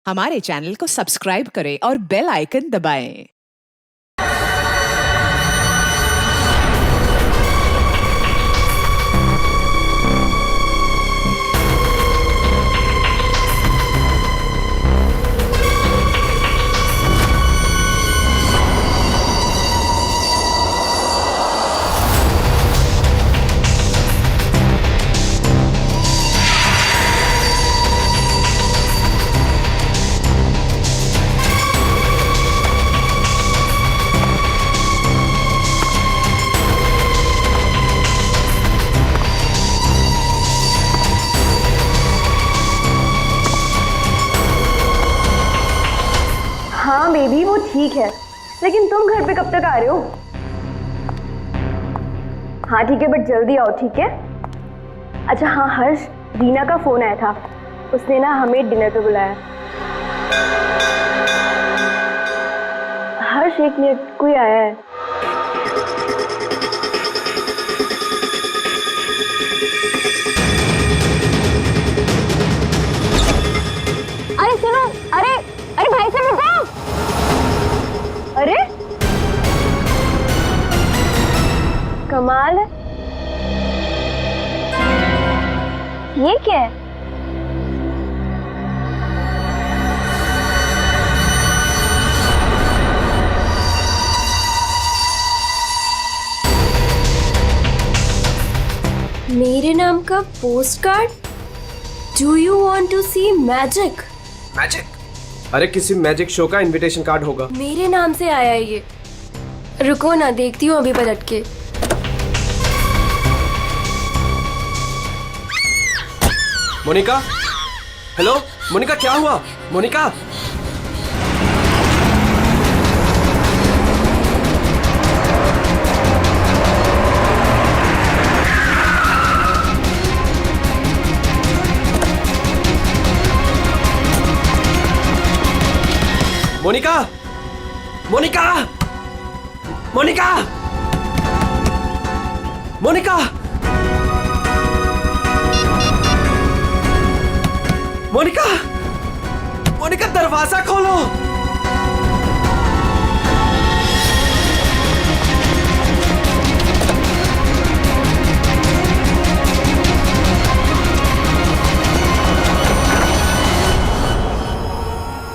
हमारे चैनल को सब्सक्राइब करें और बेल आइकन दबाएं। हाँ बेबी वो ठीक है, लेकिन तुम घर पे कब तक आ रहे हो? हाँ ठीक है, बट जल्दी आओ, ठीक है? अच्छा हाँ हर्ष, रीना का फोन आया था, उसने ना हमें डिनर पे बुलाया। हर्ष एक मिनट, कोई आया है। अरे सुनो, अरे अरे भाई साहब रुको। अरे कमाल है, ये क्या है? मेरे नाम का post card? Do you want to see magic? Magic? अरे किसी मैजिक शो का इनविटेशन कार्ड होगा। मेरे नाम से आया है ये। रुको ना, देखती हूँ अभी पलट के। मोनिका, हेलो मोनिका, क्या हुआ? मोनिका, मोनिका, मोनिका, मोनिका, मोनिका, मोनिका, मोनिका, दरवाजा खोलो।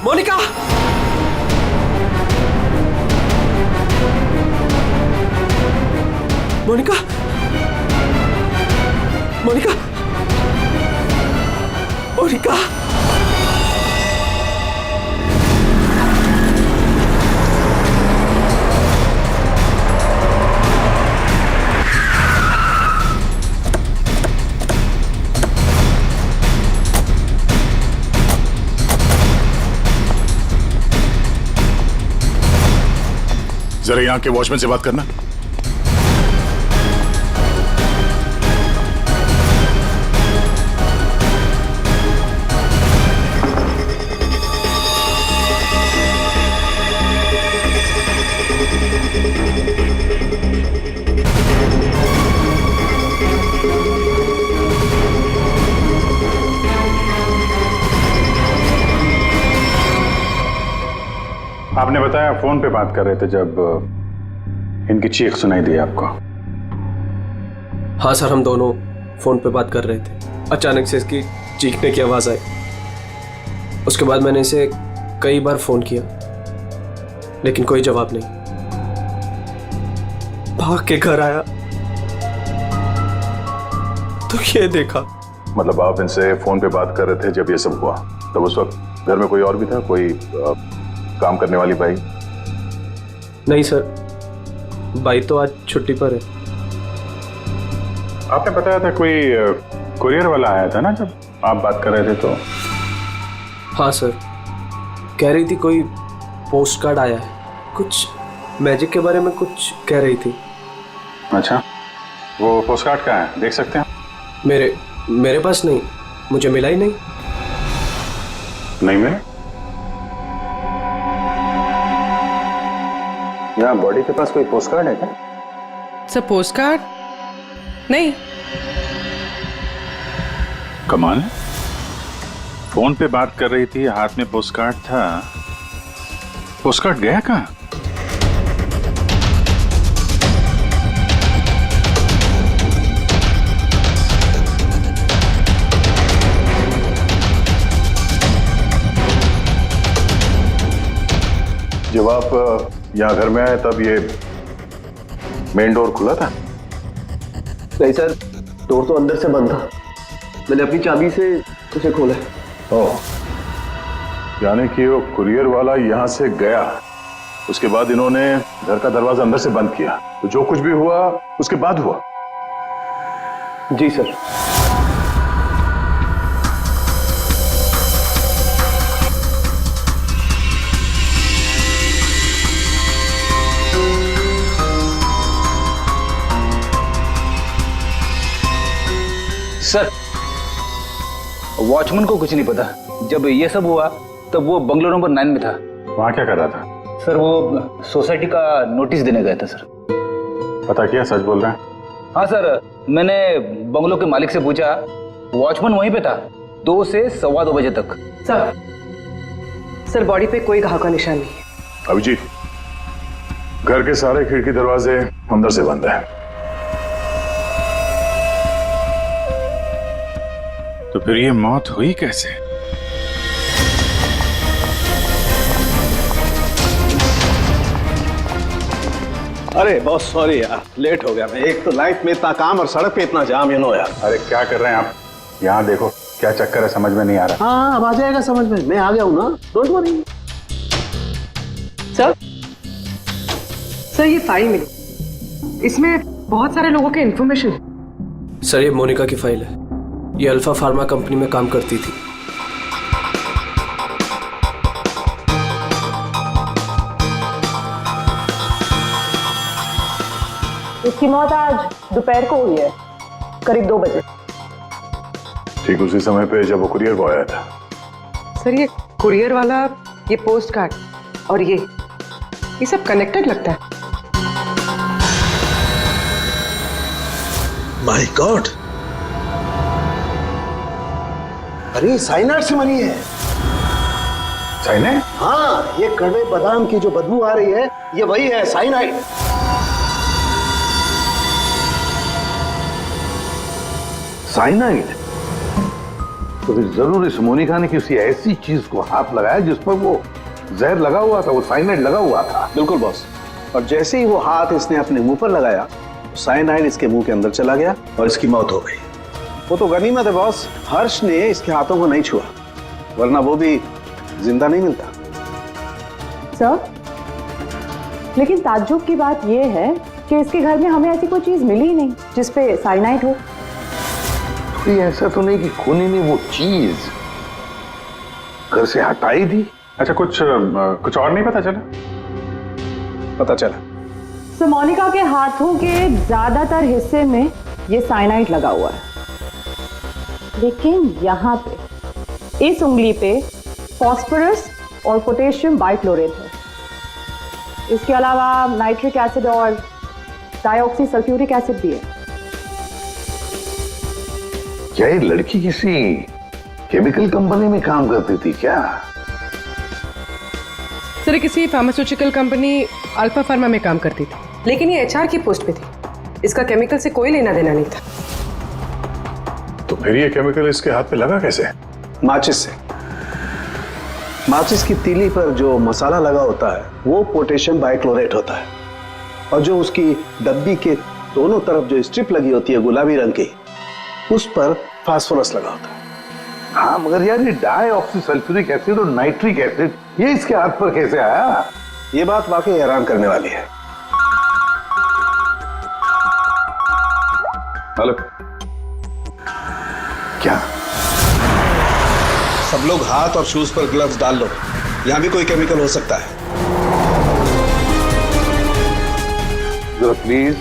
मोनिका, मोनिका, मोनिका, मोनिका, जरा यहाँ के वॉचमैन से बात करना। आपने बताया फोन पे बात कर रहे थे जब इनकी चीख सुनाई दी आपको। हाँ सर, हम दोनों फोन पे बात कर रहे थे। अचानक से इसकी चीखने की आवाज आई। उसके बाद मैंने इसे कई बार फोन किया, लेकिन कोई जवाब नहीं। भाग के घर आया तो ये देखा। मतलब आप इनसे फोन पे बात कर रहे थे जब ये सब हुआ, तब उस वक्त घर में कोई और भी था? कोई काम करने वाली बाई? नहीं सर, बाई तो आज छुट्टी पर है। आपने बताया था कोई कुरियर वाला आया था ना जब आप बात कर रहे थे तो? हाँ सर, कह रही थी कोई पोस्ट कार्ड आया है, कुछ मैजिक के बारे में कुछ कह रही थी। अच्छा, वो पोस्ट कार्ड कहाँ है, देख सकते हैं? मेरे पास नहीं, मुझे मिला ही नहीं। नहीं मिला? यहाँ बॉडी के पास कोई पोस्ट कार्ड है क्या? सर पोस्ट कार्ड नहीं। कमाल है। फोन पे बात कर रही थी, हाथ में पोस्ट कार्ड था। पोस्ट कार्ड गया कहाँ? जब आप यहाँ घर में आए तब ये मेन डोर खुला था? नहीं सर, डोर तो अंदर से बंद था। मैंने अपनी चाबी से उसे खोला। ओह, यानी कि वो कुरियर वाला यहाँ से गया, उसके बाद इन्होंने घर का दरवाजा अंदर से बंद किया, तो जो कुछ भी हुआ उसके बाद हुआ। जी सर। सर, वॉचमैन को कुछ नहीं पता। जब ये सब हुआ तब वो बंगलो नंबर 9 में था। वहां क्या कर रहा था? सर, वो सोसाइटी का नोटिस देने गया था सर। पता किया, सच बोल रहे हैं? हाँ सर, मैंने बंगलो के मालिक से पूछा, वॉचमैन वहीं पे था 2 से 2:15 बजे तक। सर बॉडी पे कोई घाव का निशान नहीं है। अभिजीत, घर के सारे खिड़की दरवाजे अंदर से बंद है। तो फिर ये मौत हुई कैसे? अरे बहुत सॉरी यार, लेट हो गया मैं। एक तो लाइफ में इतना काम और सड़क पे इतना जाम, यार। अरे क्या कर रहे हैं आप? यहाँ देखो क्या चक्कर है, समझ में नहीं आ रहा। हाँ, अब आ जाएगा समझ में, मैं आ गया हूँ ना, डोंट वरी। सर ये फाइल मिली, इसमें बहुत सारे लोगों के इंफॉर्मेशन। सर, ये मोनिका की फाइल है। ये अल्फा फार्मा कंपनी में काम करती थी। इसकी मौत आज दोपहर को हुई है, करीब 2 बजे। ठीक उसी समय पे जब वो कुरियर बॉय आया था। सर ये कुरियर वाला, ये पोस्ट कार्ड और ये सब कनेक्टेड लगता है। माय गॉड, अरे साइनाइड से मरी है। साइनाइड? हाँ, ये कड़वे बादाम की जो बदबू आ रही है, ये वही है, साइनाइड। साइनाइड? तो फिर जरूर इस मोनिका ने किसी ऐसी चीज को हाथ लगाया जिस पर वो जहर लगा हुआ था, वो साइनाइड लगा हुआ था। बिल्कुल बॉस। और जैसे ही वो हाथ इसने अपने मुंह पर लगाया, साइनाइड इसके मुंह के अंदर चला गया और इसकी मौत हो गई। वो तो गनीमत है बॉस, हर्ष ने इसके हाथों को नहीं छुआ, वरना वो भी जिंदा नहीं मिलता। सर, लेकिन ताज्जुब की बात यह है कि इसके घर में हमें ऐसी कोई चीज मिली ही नहीं जिसपे साइनाइड हो। कोई ऐसा तो नहीं कि खूनी ने वो चीज घर से हटाई दी? अच्छा, कुछ और नहीं पता चला? पता चला। सर, मोनिका के हाथों के ज्यादातर हिस्से में ये साइनाइड लगा हुआ है, लेकिन यहाँ पे इस उंगली पे फास्फोरस और पोटेशियम बाइक्लोरेट है। इसके अलावा नाइट्रिक एसिड और डाइऑक्सी सल्फ्यूरिक एसिड भी है। क्या ये लड़की किसी केमिकल कंपनी में काम करती थी क्या? सर किसी फार्मास्यूटिकल कंपनी अल्फा फार्मा में काम करती थी, लेकिन ये एचआर की पोस्ट पे थी। इसका केमिकल से कोई लेना देना नहीं था। तो फिर ये केमिकल इसके हाथ पे लगा कैसे? माचिस से। माचिस की तीली पर जो मसाला लगा होता है वो पोटेशियम बाइक्लोरेट होता है, और जो उसकी डब्बी के दोनों तरफ जो स्ट्रिप लगी होती है गुलाबी रंग की, उस पर फास्फोरस लगा होता है। हाँ, मगर यार ये डाइऑक्सी सल्फ्यूरिक एसिड और नाइट्रिक एसिड ये इसके हाथ पर कैसे आया? ये बात वाकई हैरान करने वाली है। हेलो, क्या? सब लोग हाथ और शूज पर ग्लव्स डाल लो, यहां भी कोई केमिकल हो सकता है। जरा प्लीज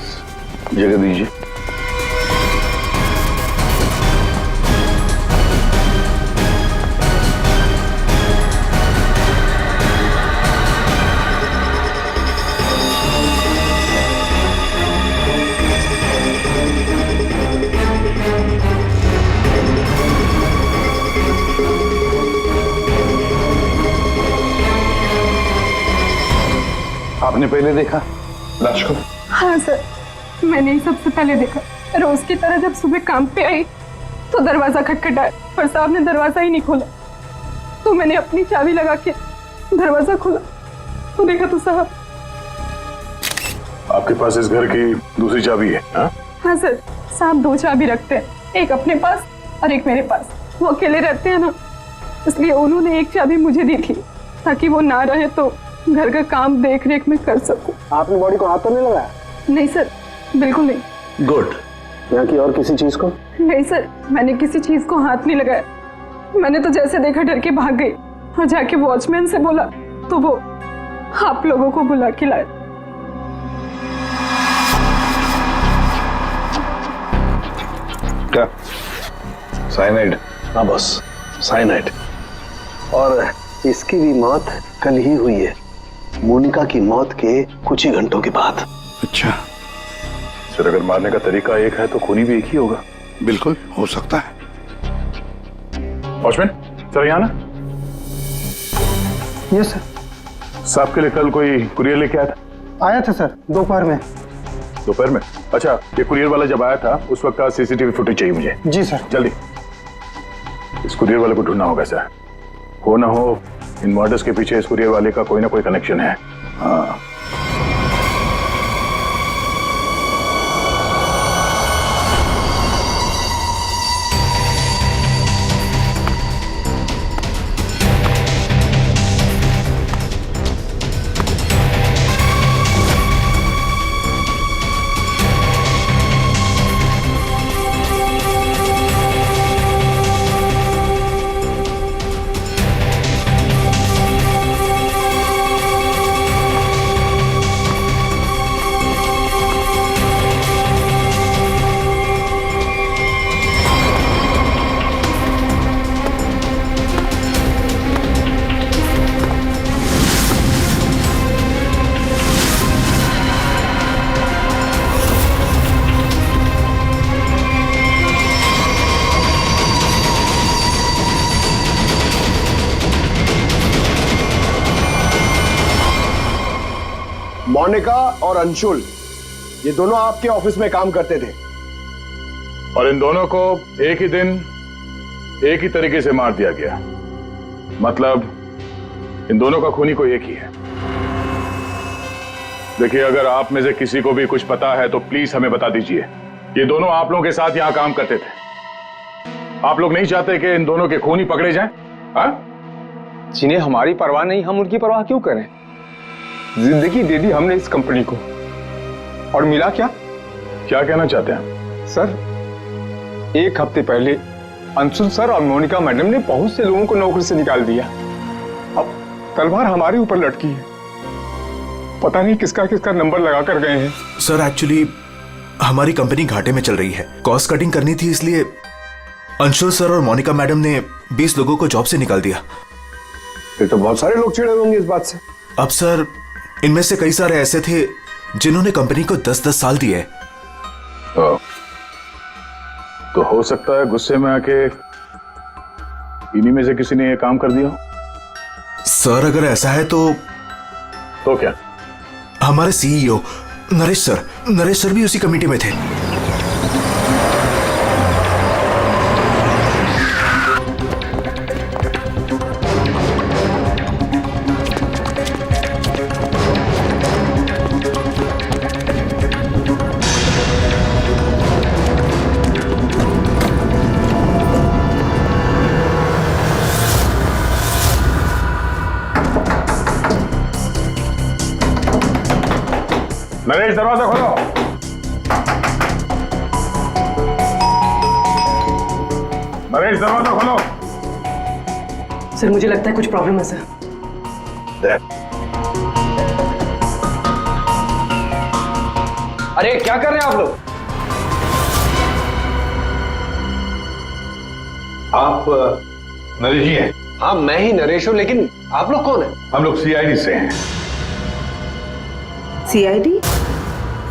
जगह दीजिए। आपने पहले देखा लाश को? हाँ सर, मैंने ही सबसे पहले देखा। रोज की तरह जब सुबह काम पे आई तो दरवाजा खटखटाया पर साहब ने दरवाजा ही नहीं खोला, तो मैंने अपनी चाबी लगा के दरवाजा खोला तो देखा तो साहब। आपके पास इस घर की दूसरी चाबी है? हाँ सर, साहब 2 चाबी रखते हैं, एक अपने पास और एक मेरे पास। वो अकेले रहते हैं ना, इसलिए उन्होंने एक चाबी मुझे दी थी ताकि वो ना रहे तो घर का काम देख रेख में कर सकूं। आपने बॉडी को हाथ तो नहीं लगाया? नहीं सर, बिल्कुल नहीं। गुड। यहाँ की और किसी चीज को? नहीं सर, मैंने किसी चीज को हाथ नहीं लगाया। मैंने तो जैसे देखा डर के भाग गई और जाके वॉचमैन से बोला तो वो आप लोगों को बुला के लाए। क्या? साइनाइड? हाँ बस, साइनाइड। और इसकी भी मौत कल ही हुई है, मोनिका की मौत के कुछ ही घंटों के बाद। अच्छा सर, अगर मारने का तरीका एक है तो खूनी भी एक ही होगा। बिल्कुल हो सकता है। वॉचमैन सर, यहाँ ना। Yes sir. साहब के लिए कल कोई कुरियर लेके आया था? आया था सर, दोपहर में। दोपहर में? अच्छा, ये कुरियर वाला जब आया था उस वक्त का सीसीटीवी फुटेज चाहिए मुझे। जी सर। जल्दी। इस कुरियर वाले को ढूंढना होगा सर। हो ना हो इन मर्डर्स के पीछे इस कुरियर वाले का कोई ना कोई कनेक्शन है। हाँ। मोनिका और अंशुल, ये दोनों आपके ऑफिस में काम करते थे और इन दोनों को एक ही दिन एक ही तरीके से मार दिया गया। मतलब इन दोनों का खूनी कोई एक ही है। देखिए, अगर आप में से किसी को भी कुछ पता है तो प्लीज हमें बता दीजिए। ये दोनों आप लोगों के साथ यहां काम करते थे। आप लोग नहीं चाहते कि इन दोनों के खूनी पकड़े जाएं? जिन्हें हमारी परवाह नहीं, हम उनकी परवाह क्यों करें? जिंदगी दे दी हमने इस कंपनी को और मिला क्या? क्या कहना चाहते हैं सर? 1 हफ्ते पहले अंशुल सर और मोनिका मैडम ने बहुत से लोगों को नौकरी से निकाल दिया। अब तलवार हमारे ऊपर लटकी है। पता नहीं किसका किसका नंबर लगा कर गए हैं। सर, एक्चुअली हमारी कंपनी घाटे में चल रही है, कॉस्ट कटिंग करनी थी, इसलिए अंशुल सर और मोनिका मैडम ने 20 लोगों को जॉब से निकाल दिया। फिर तो बहुत सारे लोग चिढ़े होंगे इस बात से। अब सर, इनमें से कई सारे ऐसे थे जिन्होंने कंपनी को 10-10 साल दिए। तो हो सकता है गुस्से में आके इन्हीं में से किसी ने ये काम कर दिया। सर, अगर ऐसा है तो क्या? हमारे सीईओ नरेश सर भी उसी कमेटी में थे। नरेश, दरवाजा खोलो। नरेश, दरवाजा खोलो। सर, मुझे लगता है कुछ प्रॉब्लम है सर। अरे क्या कर रहे हैं आप लोग? आप नरेश जी हैं? हाँ, मैं ही नरेश हूं, लेकिन आप लोग कौन है? हम लोग सीआईडी से हैं। सीआईडी?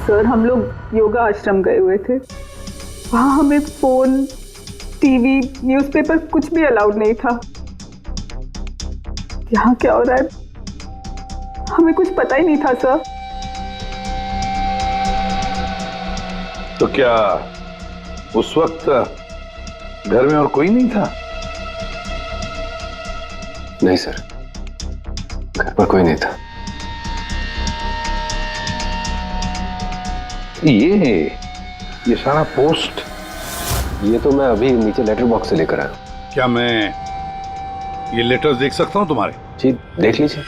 सर, हम लोग योगा आश्रम गए हुए थे, वहां हमें फोन, टीवी, न्यूज़पेपर कुछ भी अलाउड नहीं था। यहाँ क्या हो रहा है हमें कुछ पता ही नहीं था सर। तो क्या उस वक्त घर में और कोई नहीं था? नहीं सर, घर पर कोई नहीं था। ये सारा पोस्ट, ये तो मैं अभी नीचे लेटर बॉक्स से लेकर आया। क्या मैं ये लेटर्स देख सकता हूं तुम्हारे? जी देख लीजिए।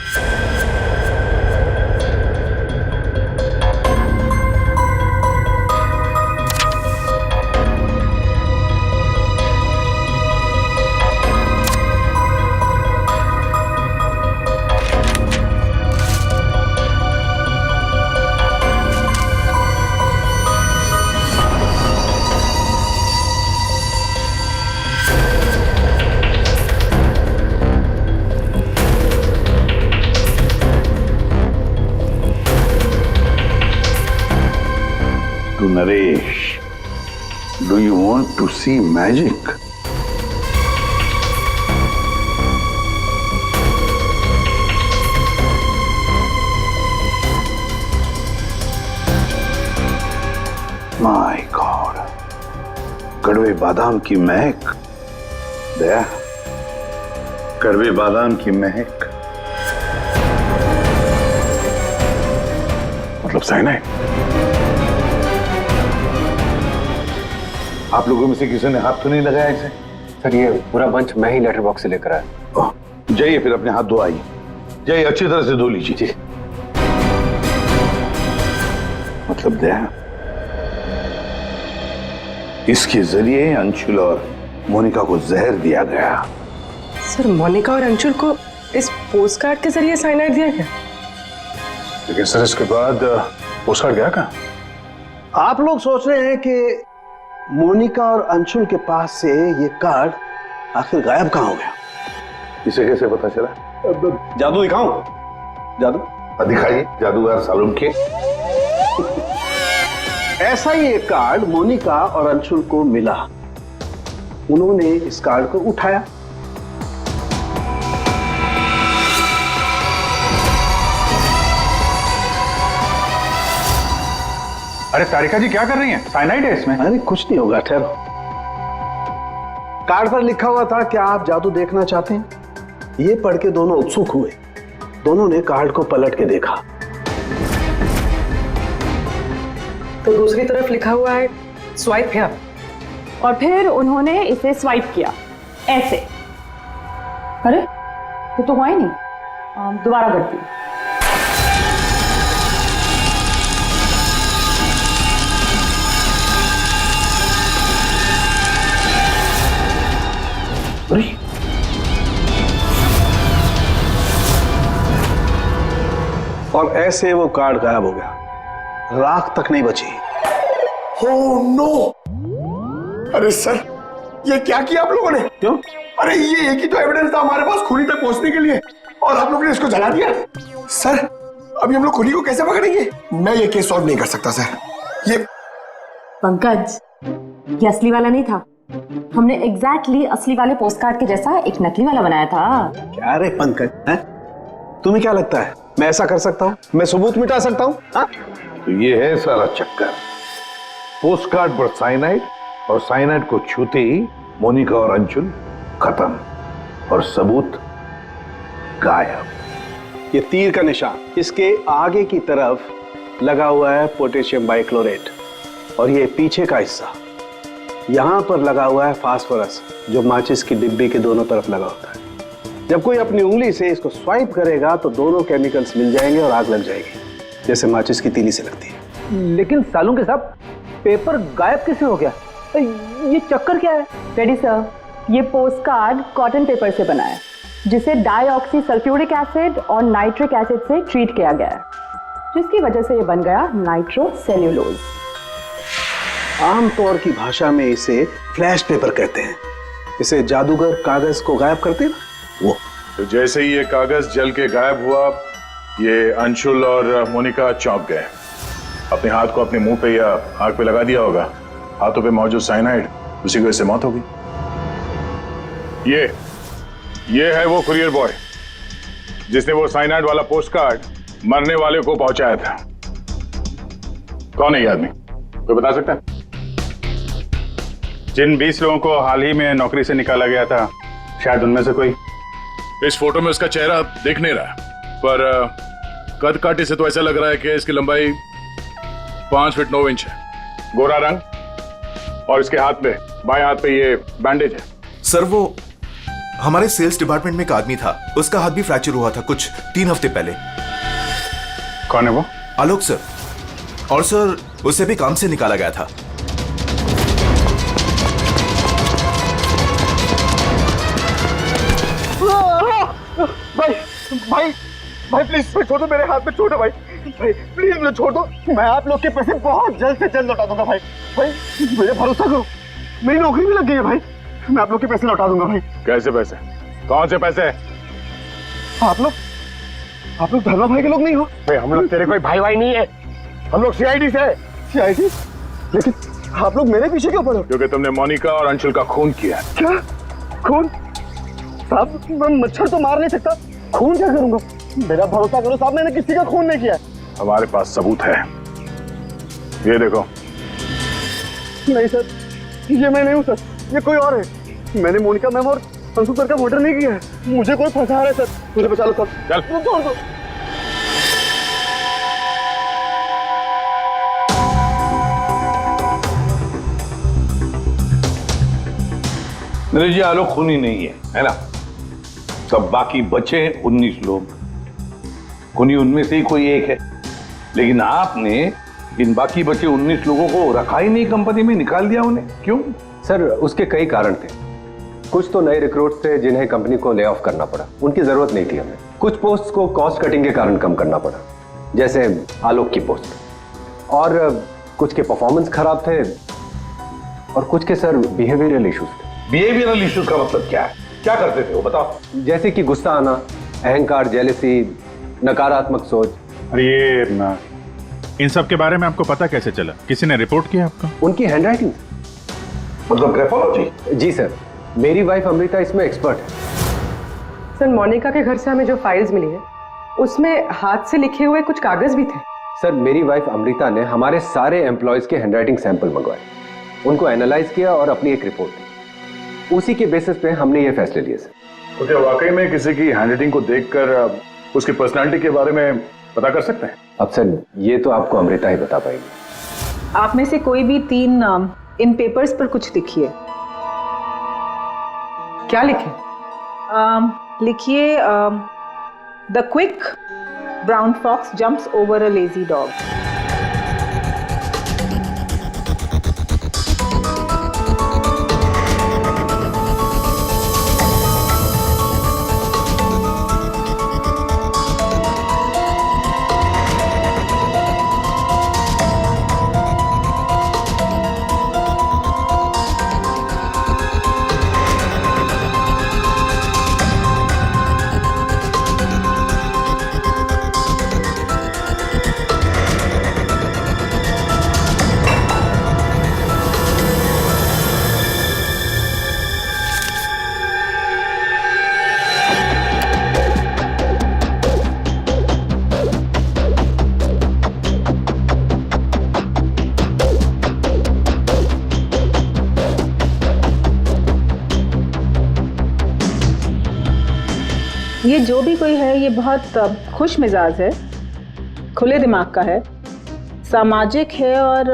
To Naresh, do you want to see magic? My God, कड़वे बादाम की महक। दया, कड़वे बादाम की महक मतलब साइनाइड। आप लोगों में से किसी ने हाथ तो नहीं लगाया इसे? सर ये पूरा बंच मैं ही लेटर बॉक्स से लेकर आया। जाइए फिर अपने हाथ धो आइए, जाइए अच्छी तरह से धो लीजिए। मतलब दया, इसके जरिए अंशुल और मोनिका को जहर दिया गया। सर मोनिका और अंशुल को इस पोस्ट कार्ड के जरिए साइनाइड दिया गया? लेकिन सर इसके बाद पोस्ट कार्ड गया कहाँ? आप लोग सोच रहे हैं कि मोनिका और अंशुल के पास से ये कार्ड आखिर गायब कहाँ हो गया? इसे कैसे पता चला? जादू दिखाऊं? जादू दिखाइए, जादूगर सालुम के। ऐसा ही एक कार्ड मोनिका और अंशुल को मिला। उन्होंने इस कार्ड को उठाया। अरे तारिका जी क्या कर रही हैं? साइनाइड है इसमें। अरे कुछ नहीं होगा, ठहरो। कार्ड पर लिखा हुआ था क्या आप जादू देखना चाहते हैं? ये पढ़ के दोनों उत्सुक हुए। दोनों ने कार्ड को पलट के देखा तो दूसरी तरफ लिखा हुआ है स्वाइप हियर। और फिर उन्होंने इसे स्वाइप किया ऐसे। अरे ये तो हुआ ही नहीं। दोबारा करती हूँ। और ऐसे वो कार्ड गायब हो गया, राख तक नहीं बची। Oh no! अरे सर, ये क्या किया आप लोगों ने? क्यों? अरे ये एक ही तो एविडेंस था हमारे पास खूनी तक पहुंचने के लिए, और आप लोगों ने इसको जला दिया। सर अभी हम लोग खूनी को कैसे पकड़ेंगे? मैं ये केस सॉल्व नहीं कर सकता सर। ये पंकज, ये असली वाला नहीं था। हमने एग्जैक्टली असली वाले पोस्ट कार्ड के जैसा एक नकली वाला बनाया था। क्या रे पंकज, हैं? तुम्हें क्या लगता है मैं ऐसा कर सकता हूँ? मैं सबूत मिटा सकता हूँ? तो ये है सारा चक्कर। पोस्ट कार्ड पर साइनाइड, और साइनाइड को छूते ही मोनिका और अंशुल खत्म, और सबूत गायब। ये तीर का निशान इसके आगे की तरफ लगा हुआ है पोटेशियम बाइक्लोरेट, और ये पीछे का हिस्सा यहां पर लगा हुआ है फास्फोरस, जो माचिस की डिब्बी के दोनों तरफ लगा होता है। जब कोई अपनी उंगली से इसको स्वाइप करेगा तो दोनों केमिकल्स मिल जाएंगे और आग लग जाएगी, जैसे माचिस की तीली से लगती है। लेकिन सालों के साथ पेपर गायब कैसे हो गया? ये चक्कर क्या है? रेडी सर, ये पोस्ट कार्ड कॉटन पेपर से बना है, जिसे डाईऑक्सी सल्फ्यूरिक एसिड और नाइट्रिक एसिड से ट्रीट किया गया है, जिसकी वजह से ये बन गया नाइट्रोसेल्यूलोज। आमतौर की भाषा में इसे फ्लैश पेपर कहते हैं। इसे जादूगर कागज को गायब करते हैं वो। तो जैसे ही ये कागज जल के गायब हुआ, ये अंशुल और मोनिका चौंक गए। अपने हाथ को अपने मुंह पे या आंख पे लगा दिया होगा। हाथों पे मौजूद साइनाइड, उसी की वजह से मौत हो गई। ये है वो कुरियर बॉय जिसने वो साइनाइड वाला पोस्ट कार्ड मरने वाले को पहुंचाया था। कौन है ये आदमी, कोई बता सकता है? जिन 20 लोगों को हाल ही में नौकरी से निकाला गया था, शायद उनमें से कोई। इस फोटो में उसका चेहरा दिख नहीं रहा, पर कद काठी से तो ऐसा लग रहा है कि इसकी लंबाई 5 फीट 9 इंच है। गोरा रंग, और इसके हाथ पे, बाएं हाथ पे ये बैंडेज है। सर वो हमारे सेल्स डिपार्टमेंट में एक आदमी था, उसका हाथ भी फ्रैक्चर हुआ था कुछ 3 हफ्ते पहले। कौन है वो? आलोक सर। और सर उसे भी काम से निकाला गया था। भाई भाई भाई प्लीज छोड़ दो, मेरे हाथ में छोड़ दो भाई। भाई प्लीज मुझे छोड़ दो, मैं आप लोग के पैसे बहुत जल्द से जल्द लौटा दूंगा भाई। भाई मुझे भरोसा करो, मेरी नौकरी भी लग गई है भाई, मैं आप लोग के पैसे लौटा दूंगा भाई। कैसे पैसे? कौन से पैसे? आप लोग धर्मा भाई के लोग नहीं हो? भाई हम लोग तेरे कोई भाई भाई नहीं है, हम लोग सीआईडी से। सीआईडी? लेकिन आप लोग मेरे पीछे क्यों पड़े? क्योंकि तुमने मोनिका और अंशुल का खून किया। क्या खून? साहब मैं मच्छर तो मार नहीं सकता, खून क्या करूंगा? मेरा भरोसा करो साहब, मैंने किसी का खून नहीं किया। हमारे पास सबूत है, ये देखो। नहीं सर, ये मैं नहीं हूँ सर, ये कोई और है। मैंने मोनिका मैम और अंशु सर का मर्डर नहीं किया है, मुझे कोई फंसा रहा है सर, मुझे बचा लो सर। चल छोड़ दो। जी आलोक खूनी नहीं है ना? सब बाकी बचे 19 लोग, खूनी उनमें से ही कोई एक है। लेकिन आपने इन बाकी बचे 19 लोगों को रखा ही नहीं कंपनी में, निकाल दिया उन्हें, क्यों? सर उसके कई कारण थे। कुछ तो नए रिक्रूट्स थे जिन्हें कंपनी को ले ऑफ करना पड़ा, उनकी जरूरत नहीं थी हमें। कुछ पोस्ट को कॉस्ट कटिंग के कारण कम करना पड़ा, जैसे आलोक की पोस्ट। और कुछ के परफॉर्मेंस खराब थे, और कुछ के सर बिहेवियरल इश्यूज थे। बिहेवियरल इश्यूज का मतलब क्या है? क्या करते थे वो बताओ? जैसे कि गुस्सा आना, अहंकार, जेलसी, नकारात्मक सोच। ये इन सब के बारे में आपको पता कैसे चला? किसी ने रिपोर्ट किया आपको? उनकी हैंडराइटिंग। मतलब ग्राफोलॉजी? जी सर, मेरी वाइफ अमृता इसमें एक्सपर्ट है। सर मोनिका के घर से हमें जो फाइल्स मिली है उसमें हाथ से लिखे हुए कुछ कागज भी थे। सर मेरी वाइफ अमृता ने हमारे सारे एम्प्लॉयज के हैंडराइटिंग सैंपल मंगवाए, उनको एनालाइज किया और अपनी एक रिपोर्ट दी। उसी के बेसिस पे हमने ये फैसले लिए सर। तो क्या वाकई में किसी की हैंडराइटिंग को देखकर उसकी पर्सनालिटी के बारे में पता कर सकते हैं? अब सर ये तो आपको अमृता ही बता पाएगी। आप में से कोई भी 3 नाम इन पेपर्स पर कुछ लिखिए। क्या लिखे? लिखिए the quick brown fox jumps over a lazy dog. ये जो भी कोई है ये बहुत खुश मिजाज है, खुले दिमाग का है, सामाजिक है और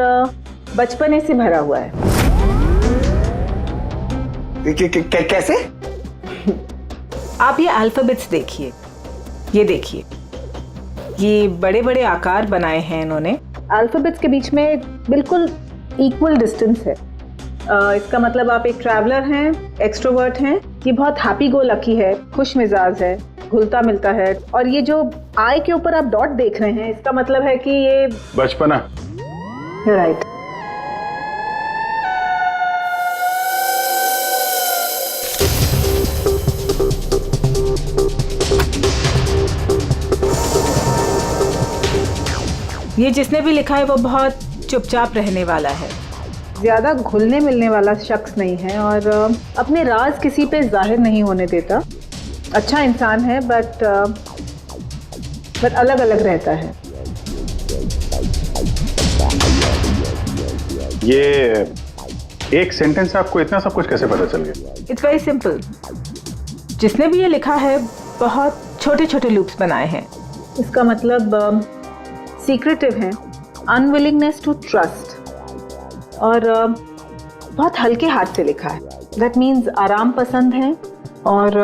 बचपने से भरा हुआ है। कैसे? आप ये अल्फाबेट्स देखिए, ये देखिए, ये बड़े बड़े आकार बनाए हैं इन्होंने। अल्फाबेट्स के बीच में बिल्कुल इक्वल डिस्टेंस है। इसका मतलब आप एक ट्रैवलर हैं, एक्सट्रोवर्ट हैं। ये बहुत हैप्पी गो लकी है, खुश मिजाज है, घुलता मिलता है। और ये जो आई के ऊपर आप डॉट देख रहे हैं, इसका मतलब है कि ये बचपना। राइट। ये जिसने भी लिखा है वो बहुत चुपचाप रहने वाला है, ज़्यादा घुलने मिलने वाला शख्स नहीं है और अपने राज किसी पे जाहिर नहीं होने देता। अच्छा इंसान है, बट बट अलग अलग रहता है। ये एक सेंटेंस से आपको इतना सब कुछ कैसे पता चल गया? It's very simple. जिसने भी ये लिखा है बहुत छोटे छोटे लूप्स बनाए हैं। इसका मतलब सीक्रेटिव है, अनविलिंगनेस टू ट्रस्ट, और बहुत हल्के हाथ से लिखा है। दैट मीन्स आराम पसंद है, और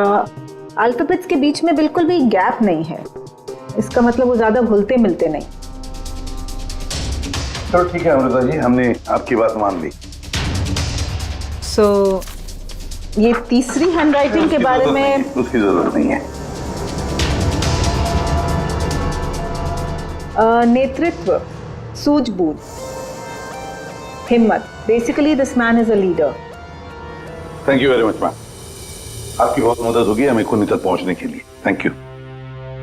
अल्फाबेट्स के बीच में बिल्कुल भी गैप नहीं है। इसका मतलब वो ज़्यादा घुलते मिलते नहीं। चलो ठीक है अमृता जी, हमने आपकी बात मान ली। सो ये तीसरी हैंडराइटिंग के बारे में उसकी जरूरत नहीं है। नेतृत्व, सूझबूझ, हिम्मत। Basically this man is a leader. Thank you very much ma'am, आपकी बहुत मदद होगी हमें खूनी तक पहुंचने के लिए। Thank you.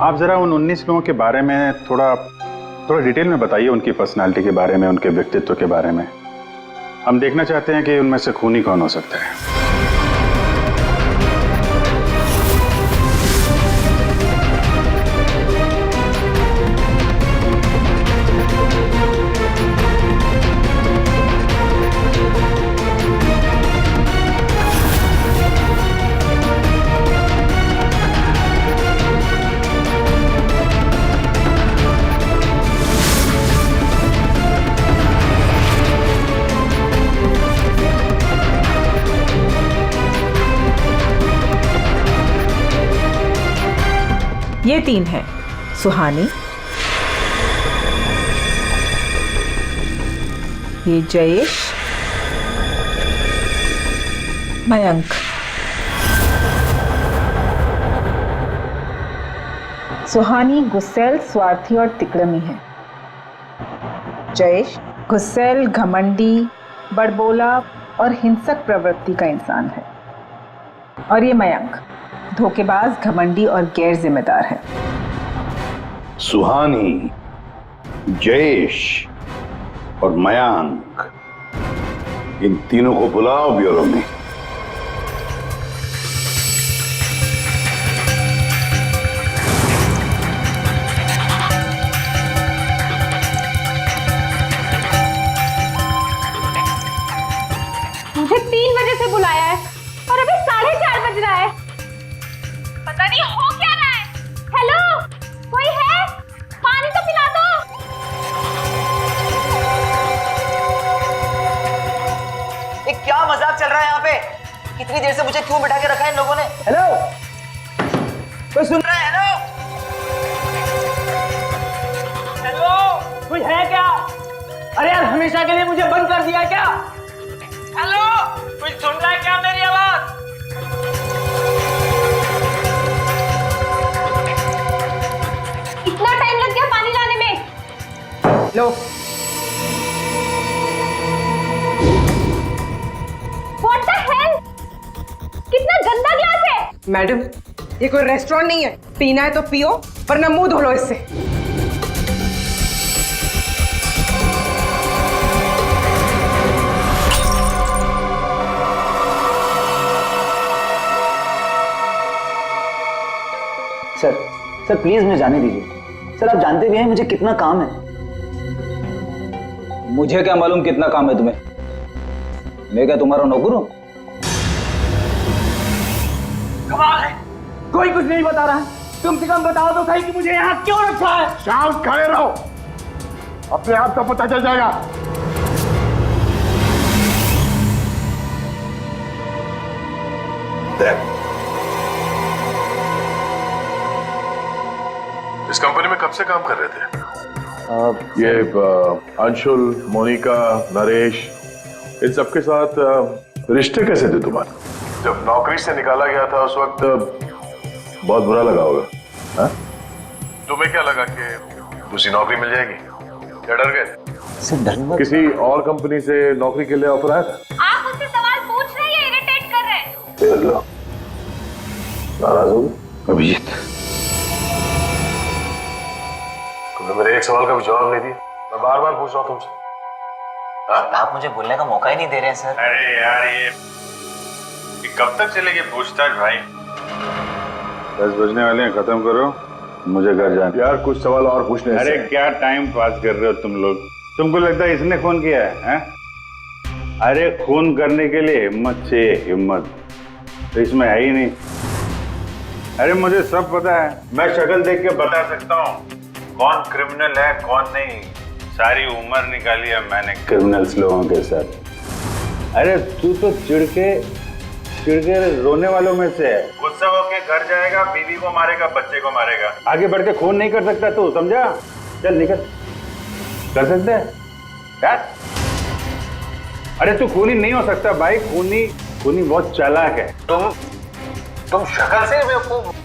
आप जरा उन 19 लोगों के बारे में थोड़ा डिटेल में बताइए, उनकी पर्सनालिटी के बारे में, उनके व्यक्तित्व के बारे में। हम देखना चाहते हैं कि उनमें से खूनी कौन हो सकता है। ये 3 हैं, सुहानी, ये जयेश, मयंक। सुहानी गुस्सैल, स्वार्थी और तिकड़मी है। जयेश गुस्सैल, घमंडी, बड़बोला और हिंसक प्रवृत्ति का इंसान है। और ये मयंक धोखेबाज, घमंडी और गैर जिम्मेदार है। सुहानी, जयेश और मयांक, इन तीनों को बुलाओ ब्यूरो में। मुझे 3 बजे से बुलाया है और अभी 4:30 बज रहा है। पता नहीं हो क्या रहा है। हेलो, कोई है? पानी तो पिला दो। ये क्या मजाक चल रहा है यहाँ पे? कितनी देर से मुझे क्यों बिठा के रखा है इन लोगों ने? हेलो, कोई सुन रहा है? हेलो, हेलो, कोई है क्या? अरे यार, हमेशा के लिए मुझे बंद कर दिया क्या? हेलो, कोई सुन रहा है क्या मेरी आवाज? इतना टाइम लग गया पानी लाने में। लो, What the hell? कितना गंदा ग्लास है। मैडम, ये कोई रेस्टोरेंट नहीं है। पीना है तो पियो, वरना मुंह धो लो इससे। सर प्लीज मुझे जाने दीजिए। सर आप जानते भी हैं मुझे कितना काम है। मुझे क्या मालूम कितना काम है तुम्हें? मैं क्या तुम्हारा नौकर हूं? कमाल है, कोई कुछ नहीं बता रहा। कम से कम बताओ तो सही कि मुझे यहाँ क्यों रखा है। शांत खड़े रहो, अपने आप का पता चल जाएगा। इस कंपनी में कब से काम कर रहे थे? ये अंशुल, मोनिका, नरेश, इन सबके साथ रिश्ते कैसे थे तुम्हारे? जब नौकरी से निकाला गया था उस वक्त बहुत बुरा लगा होगा, हाँ? तुम्हें क्या लगा कि दूसरी नौकरी मिल जाएगी? क्या डर गए? किसी और कंपनी से नौकरी के लिए ऑफर आया था? आप मुझसे सवाल पूछ रहे हैं, इरिटेट कर रहे हैं। नाराज हो? अभिजीत, तुमने मेरे एक सवाल का भी जवाब नहीं दिया। मैं बार बार पूछ रहा हूँ तुमसे। आप मुझे बोलने का मौका ही नहीं दे रहे हैं सर। अरे यार, ये कब तक चलेगी पूछताछ भाई? 10 बजने वाले हैं, खत्म करो। मुझे घर जाना। यार कुछ सवाल और पूछने अरे क्या टाइम पास कर रहे हो तुम लोग? तुमको लगता है इसने खून किया है? अरे खून करने के लिए हिम्मत चाहिए, हिम्मत तो इसमें है ही नहीं। अरे मुझे सब पता है, मैं शक्ल देख के बता सकता हूँ कौन क्रिमिनल है कौन नहीं। सारी उम्र निकाली है मैंने क्रिमिनल्स लोगों के साथ। अरे तू तो चिढ़ के रोने वालों में से है। गुस्सा होके घर जाएगा, बीवी को मारेगा, बच्चे को मारेगा, आगे बढ़ के खून नहीं कर सकता तू, समझा? चल निकल। कर सकते है यार? अरे तू खूनी नहीं हो सकता भाई, खूनी बहुत चालाक है। तुम शक्ल से बेवकूफ।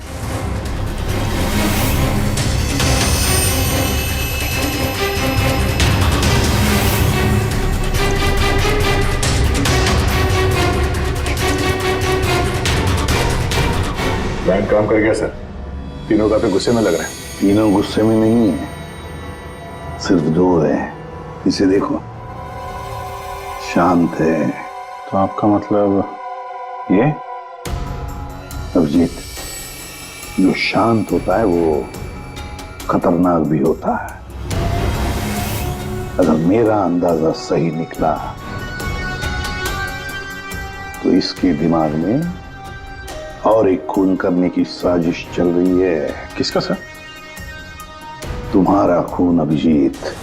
बैंक काम कर गया सर। तीनों काफी गुस्से में लग रहे हैं। तीनों गुस्से में नहीं है, सिर्फ दो है। इसे देखो, शांत है। तो आपका मतलब ये? अभिजीत, जो शांत होता है वो खतरनाक भी होता है। अगर मेरा अंदाजा सही निकला तो इसके दिमाग में और एक खून करने की साजिश चल रही है। किसका सर? तुम्हारा खून अभिजीत।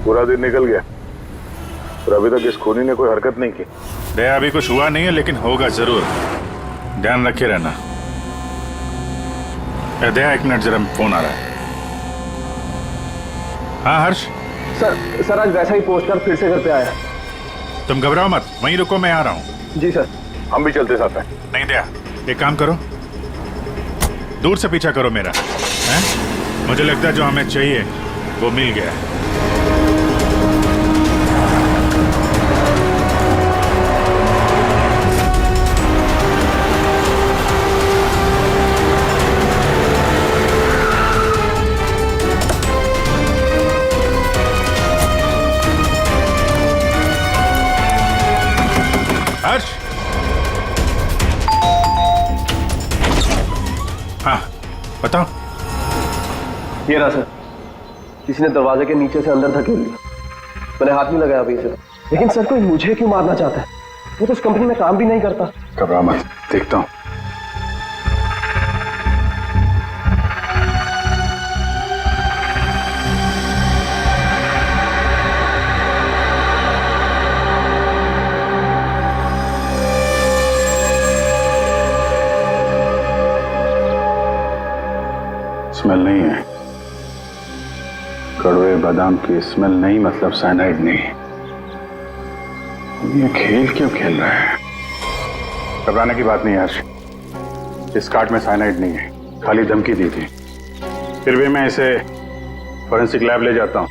पूरा दिन निकल गया और अभी तक इस खूनी ने कोई हरकत नहीं की। दया अभी कुछ हुआ नहीं है, लेकिन होगा जरूर, ध्यान रखे रहना। दया एक मिनट, जरा फोन आ रहा है। हाँ हर्ष। सर आज वैसा ही पोस्टर फिर से घर पे आया। तुम घबराओ मत, वहीं रुको, मैं आ रहा हूँ। जी सर। हम भी चलते साथ हैं। नहीं दया, एक काम करो, दूर से पीछा करो मेरा, हैं? मुझे लगता है जो हमें चाहिए वो मिल गया है। हर्ष। हाँ बताओ। ये रहा सर, किसी ने दरवाजे के नीचे से अंदर धकेल लिया। मैंने हाथ नहीं लगाया अभी से, लेकिन सर कोई मुझे क्यों मारना चाहता है? वो तो उस कंपनी में काम भी नहीं करता। घबरा मत, देखता हूँ। स्मेल नहीं है, कड़वे बादाम की स्मेल नहीं, मतलब साइनाइड नहीं। ये खेल क्यों खेल रहा है? घबराने की बात नहीं हर्ष, इस कार्ड में साइनाइड नहीं है, खाली धमकी दी थी। फिर भी मैं इसे फॉरेंसिक लैब ले जाता हूं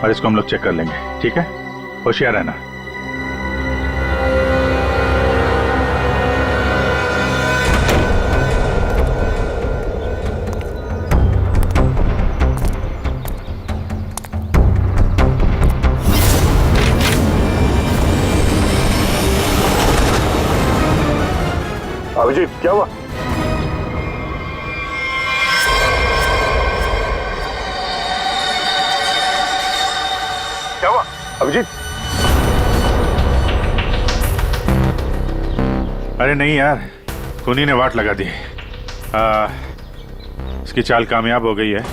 और इसको हम लोग चेक कर लेंगे, ठीक है? होशियार रहना। अभिजीत क्या हुआ? क्या हुआ अभिजीत? अरे नहीं यार, खूनी ने वाट लगा दी। इसकी चाल कामयाब हो गई है।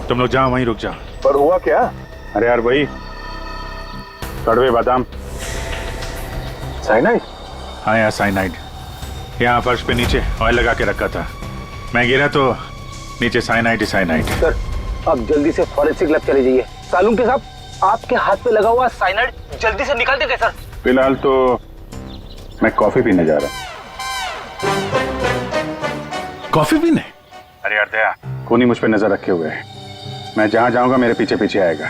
तुम लोग जाओ, वहीं रुक जाओ। पर हुआ क्या? अरे यार वही कड़वे बादाम, साइनाइड। हाँ यार साइनाइड, यहाँ फर्श पे नीचे ऑयल लगा के रखा था। मैं गिरा तो नीचे साइनाइड ही साइनाइड। सर आप जल्दी से फॉरेंसिक लैब चले जाइए। सालून के साहब, आपके हाथ पे लगा हुआ साइनाइड जल्दी से निकाल देंगे सर। फिलहाल तो मैं कॉफी पीने जा रहा हूँ। कॉफी पीने? अरे यार दया, खूनी मुझ पे नजर रखे हुए है। मैं जहां जाऊंगा मेरे पीछे पीछे आएगा।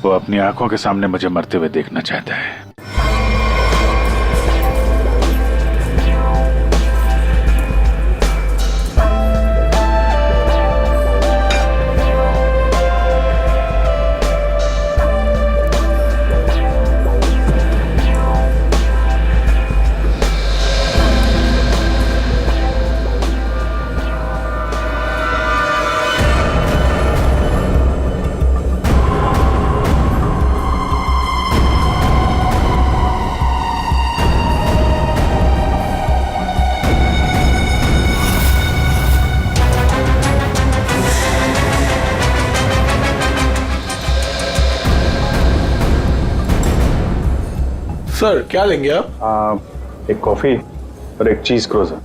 वो अपनी आंखों के सामने मुझे मरते हुए देखना चाहता है। सर क्या लेंगे आप? एक कॉफी और एक चीज क्रोजर।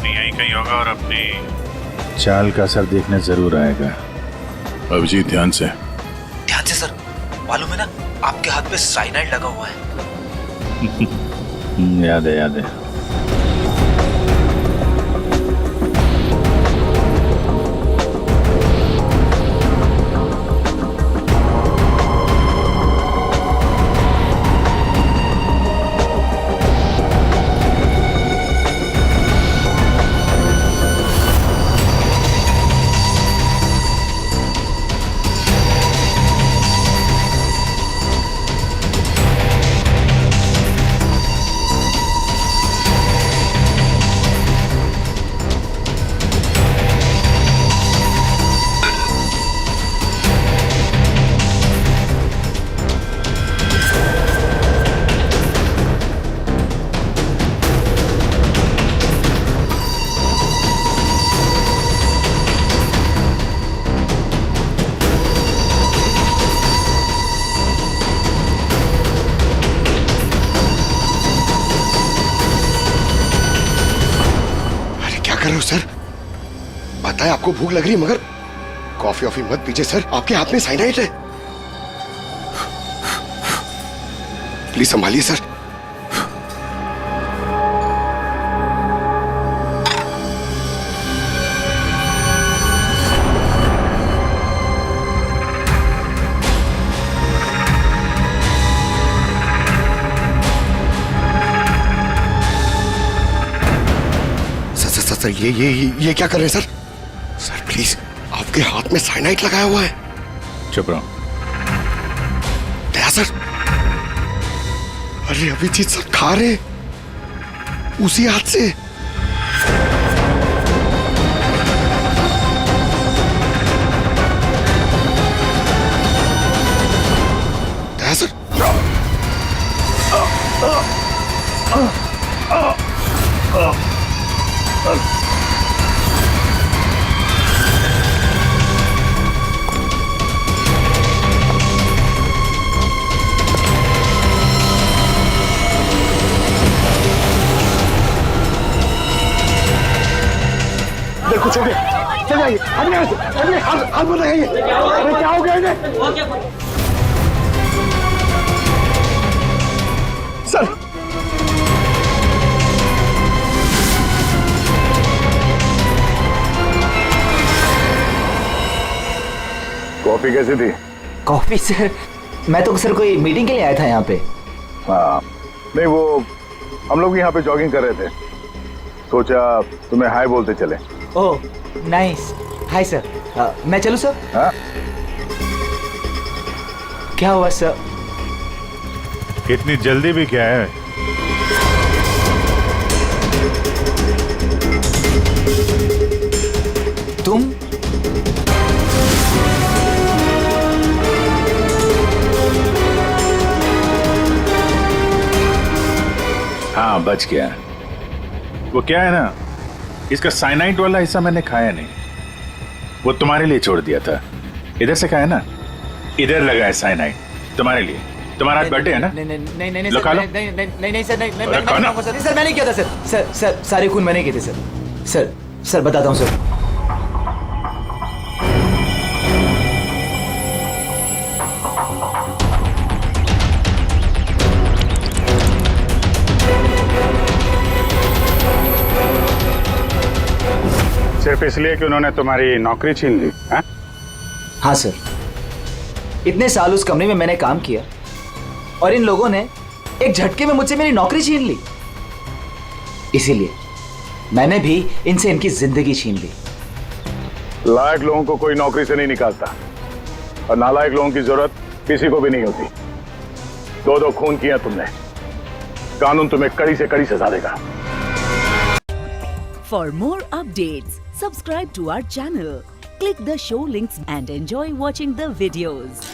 यहीं कहीं होगा और अपनी चाल का असर देखने जरूर आएगा। अभिजीत ध्यान से। ध्यान से सर, मालूम है ना आपके हाथ पे साइनाइड लगा हुआ है। याद है याद है। कर रहे हो सर? पता है आपको भूख लग रही है, मगर कॉफी ऑफी मत पीजिए सर, आपके हाथ में साइनाइड है। Please संभालिए sir. सर ये क्या कर रहे हैं सर? सर प्लीज, आपके हाथ में साइनाइड लगाया हुआ है। चुप रहो। दया सर। अरे अभिजीत सर खा रहे उसी हाथ से। दया सर। देखो छोटे, चले आइए, हम यहाँ से, चलिए, हाथ मत लगाइए। अरे क्या हो गया इन्हें? सर, कॉफी कैसी थी? कॉफी सर, मैं तो सर कोई मीटिंग के लिए आया था यहाँ पे। हाँ, नहीं वो हम लोग यहाँ पे जॉगिंग कर रहे थे, सोचा तुम्हें हाय बोलते चले। Oh nice, hi sir. मैं चलूँ सर? हाँ? क्या हुआ सर? इतनी जल्दी भी क्या है? तुम? हाँ बच गया। वो क्या है ना, इसका साइनाइड वाला हिस्सा मैंने खाया नहीं, वो तुम्हारे लिए छोड़ दिया था। इधर से खाया ना, इधर लगा है साइनाइड तुम्हारे लिए। तुम्हारा आज बर्थडे है ना? नहीं लो खा लो। नहीं सर, नहीं अरे खाना। सर मैंने किया था सर, सारे खून मैंने किए थे सर। सर बताता हूँ सर। सिर्फ इसलिए कि उन्होंने तुम्हारी नौकरी छीन ली है? हाँ सर, इतने साल उस कंपनी में मैंने काम किया और इन लोगों ने एक झटके में मुझसे मेरी नौकरी छीन ली। इसीलिए मैंने भी इनसे इनकी जिंदगी छीन ली। लायक लोगों को कोई नौकरी से नहीं निकालता और नालायक लोगों की जरूरत किसी को भी नहीं होती। दो खून किया तुमने, कानून तुम्हें कड़ी से कड़ी सजा देगा। For more updates, subscribe to our channel, click the show links and enjoy watching the videos.